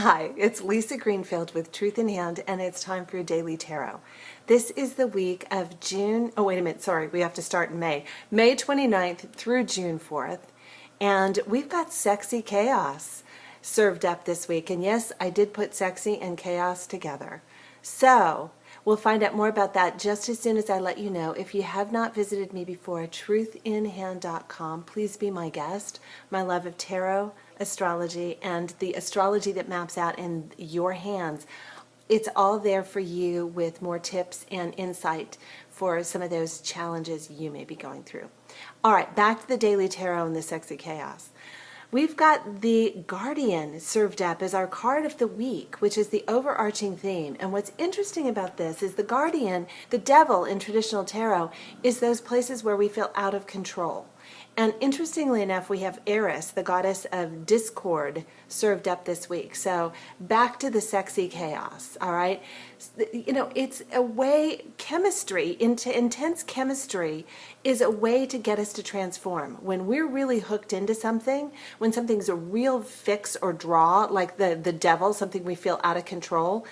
Hi, it's Lisa Greenfield with Truth in Hand, and it's time for your daily tarot. This is the week of June, oh wait a minute, sorry, we have to start in May. May 29th through June 4th, and we've got sexy chaos served up this week. And yes, I did put sexy and chaos together. So, we'll find out more about that just as soon as I let you know. If you have not visited me before, TruthinHand.com, please be my guest. My love of tarot, astrology, and the astrology that maps out in your hands. It's all there for you with more tips and insight for some of those challenges you may be going through. All right, back to the daily tarot and the sexy chaos. We've got the Guardian served up as our card of the week, which is the overarching theme. And what's interesting about this is the Guardian, the devil in traditional tarot, is those places where we feel out of control. And interestingly enough, we have Eris, the goddess of discord, served up this week. So back to the sexy chaos, all right? You know, it's a way, chemistry, intense chemistry is a way to get us to transform. When we're really hooked into something, when something's a real fix or draw, like the devil, something we feel out of control,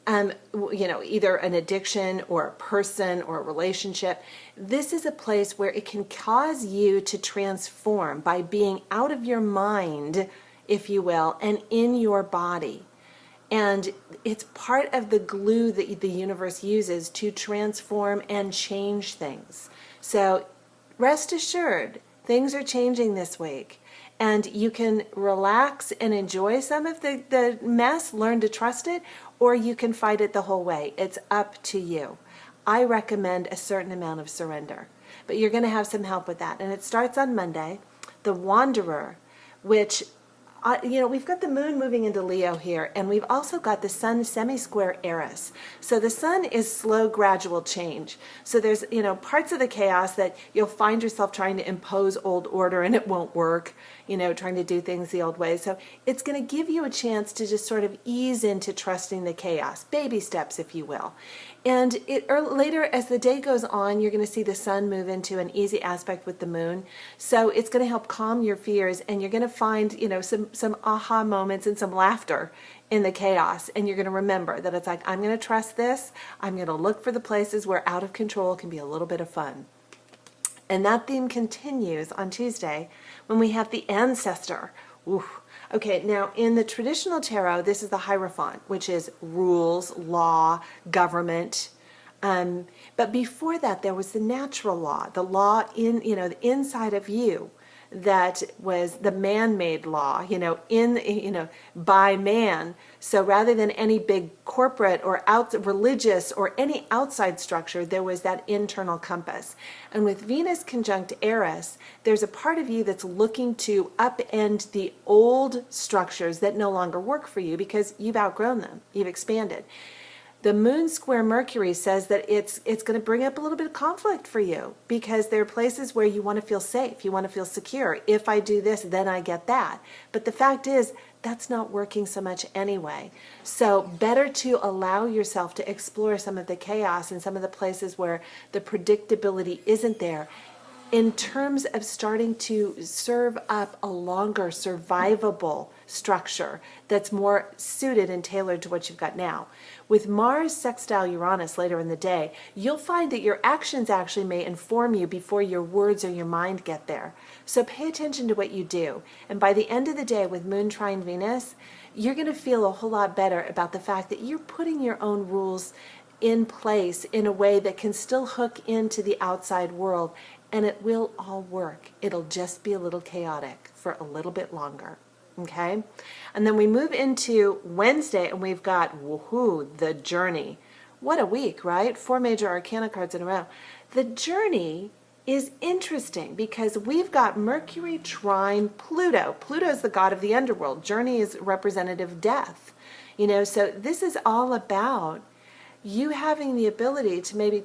you know, either an addiction or a person or a relationship, this is a place where it can cause you to transform by being out of your mind, if you will, and in your body. And it's part of the glue that the universe uses to transform and change things. So rest assured, things are changing this week. And you can relax and enjoy some of the mess, learn to trust it, or you can fight it the whole way. It's up to you. I recommend a certain amount of surrender, but you're going to have some help with that. And it starts on Monday, the Wanderer, which, you know, we've got the moon moving into Leo here, and we've also got the sun semi-square Eris. So the sun is slow, gradual change. So there's, you know, parts of the chaos that you'll find yourself trying to impose old order and it won't work, you know, trying to do things the old way. So it's going to give you a chance to just sort of ease into trusting the chaos, baby steps, if you will. And later, as the day goes on, you're going to see the sun move into an easy aspect with the moon. So it's going to help calm your fears, and you're going to find, you know, some aha moments and some laughter in the chaos. And you're going to remember that it's like, I'm going to trust this. I'm going to look for the places where out of control can be a little bit of fun. And that theme continues on Tuesday when we have the Ancestor. Ooh. Okay, now in the traditional tarot, this is the Hierophant, which is rules, law, government. But before that, there was the natural law, the law in, you know, the inside of you, that was the man-made law, you know, by man. So rather than any big corporate or religious or any outside structure, there was that internal compass. And with Venus conjunct Eris, there's a part of you that's looking to upend the old structures that no longer work for you because you've outgrown them, you've expanded. The moon square Mercury says that it's going to bring up a little bit of conflict for you because there are places where you want to feel safe, you want to feel secure. If I do this, then I get that. But the fact is, that's not working so much anyway. So better to allow yourself to explore some of the chaos and some of the places where the predictability isn't there, in terms of starting to serve up a longer survivable structure that's more suited and tailored to what you've got now. With Mars sextile Uranus later in the day, you'll find that your actions actually may inform you before your words or your mind get there. So pay attention to what you do. And by the end of the day with Moon trine Venus, you're going to feel a whole lot better about the fact that you're putting your own rules in place in a way that can still hook into the outside world, and it will all work. It'll just be a little chaotic for a little bit longer. Okay? And then we move into Wednesday, and we've got, woohoo, the Journey. What a week, right? 4 major arcana cards in a row. The Journey is interesting because we've got Mercury trine Pluto. Pluto is the god of the underworld. Journey is representative of death. You know, so this is all about you having the ability to maybe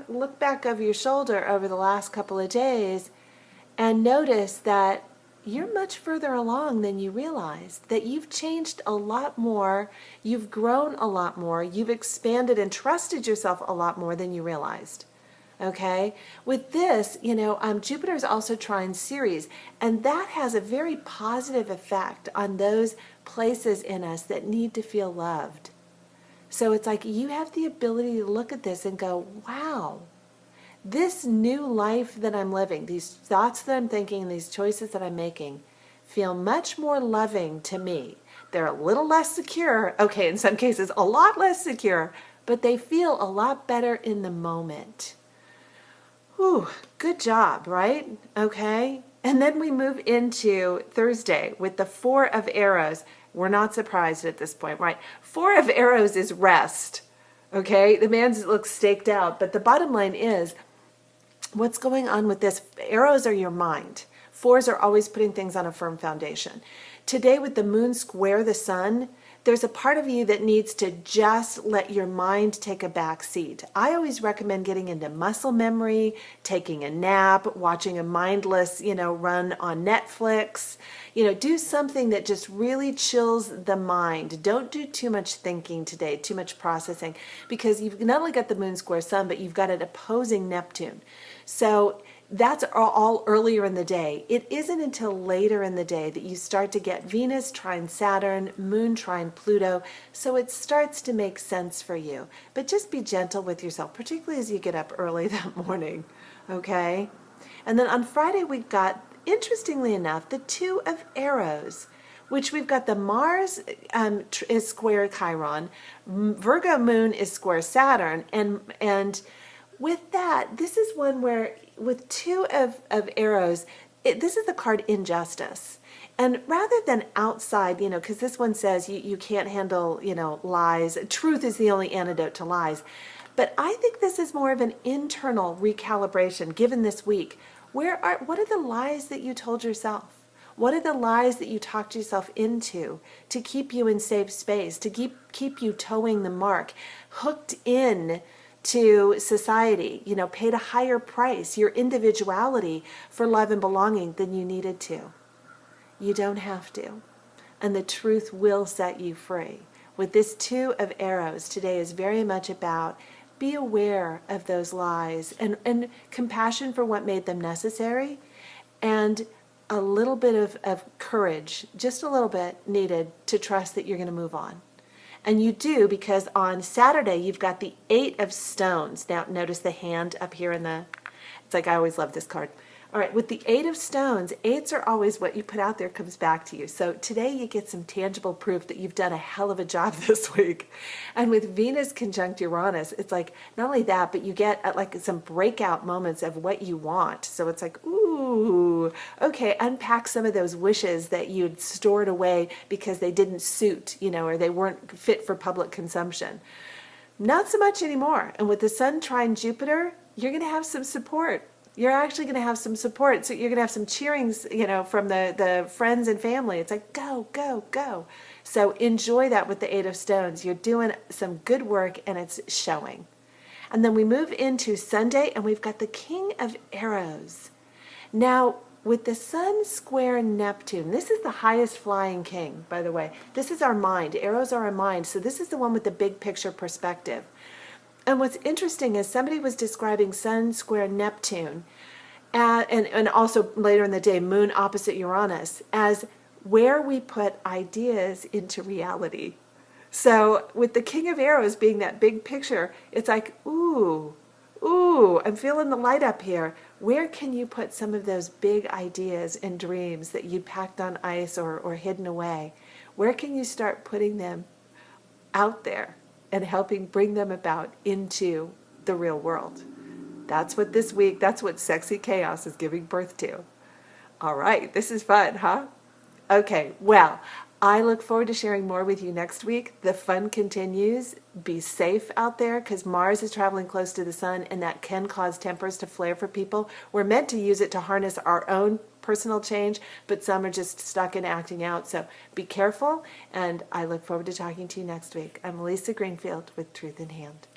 look back over your shoulder over the last couple of days and notice that you're much further along than you realized, that you've changed a lot more, you've grown a lot more, you've expanded and trusted yourself a lot more than you realized. Okay? With this, you know, Jupiter is also trine Ceres, and that has a very positive effect on those places in us that need to feel loved. So it's like you have the ability to look at this and go, wow, this new life that I'm living, these thoughts that I'm thinking, these choices that I'm making feel much more loving to me. They're a little less secure. Okay, in some cases, a lot less secure, but they feel a lot better in the moment. Whew, good job, right? Okay. And then we move into Thursday with the 4 of arrows. We're not surprised at this point, right? 4 of arrows is rest. Okay. The man looks staked out, but the bottom line is what's going on with this? Arrows are your mind. 4s are always putting things on a firm foundation. Today with the moon square the sun, there's a part of you that needs to just let your mind take a back seat. I always recommend getting into muscle memory, taking a nap, watching a mindless, run on Netflix. Do something that just really chills the mind. Don't do too much thinking today, too much processing, because you've not only got the moon square sun, but you've got it opposing Neptune. So that's all earlier in the day. It isn't until later in the day that you start to get Venus trine Saturn, Moon trine Pluto, so it starts to make sense for you. But just be gentle with yourself, particularly as you get up early that morning, okay? And then on Friday we've got, interestingly enough, the 2 of arrows, which we've got the Mars is square Chiron, Virgo moon is square Saturn, and with that, this is one where with 2 of arrows, this is the card injustice. And rather than outside, because this one says you can't handle, lies. Truth is the only antidote to lies. But I think this is more of an internal recalibration given this week. What are the lies that you told yourself? What are the lies that you talked yourself into to keep you in safe space, to keep you towing the mark, hooked in to society, paid a higher price, your individuality for love and belonging than you needed to? You don't have to. And the truth will set you free. With this 2 of arrows, today is very much about be aware of those lies and compassion for what made them necessary, and a little bit of courage, just a little bit needed to trust that you're going to move on. And you do, because on Saturday, you've got the 8 of stones. Now, notice the hand up here it's like I always love this card. All right, with the 8 of stones, 8s are always what you put out there comes back to you. So today you get some tangible proof that you've done a hell of a job this week. And with Venus conjunct Uranus, it's like not only that, but you get like some breakout moments of what you want. So it's like, ooh, okay, unpack some of those wishes that you'd stored away because they didn't suit, or they weren't fit for public consumption. Not so much anymore. And with the Sun trine Jupiter, you're going to have some support. You're actually going to have some support. So you're going to have some cheerings, from the friends and family. It's like, go, go, go. So enjoy that with the 8 of stones. You're doing some good work and it's showing. And then we move into Sunday and we've got the King of Arrows. Now, with the Sun square Neptune, this is the highest flying king, by the way. This is our mind. Arrows are our mind. So this is the one with the big picture perspective. And what's interesting is somebody was describing Sun square Neptune, and also later in the day, Moon opposite Uranus, as where we put ideas into reality. So with the King of Arrows being that big picture, it's like, ooh, I'm feeling the light up here. Where can you put some of those big ideas and dreams that you packed on ice or hidden away? Where can you start putting them out there and helping bring them about into the real world? That's what this week, that's what Sexy Chaos is giving birth to. All right, this is fun, huh? Okay, well, I look forward to sharing more with you next week. The fun continues. Be safe out there because Mars is traveling close to the sun and that can cause tempers to flare for people. We're meant to use it to harness our own personal change, but some are just stuck in acting out. So be careful, and I look forward to talking to you next week. I'm Lisa Greenfield with Truth in Hand.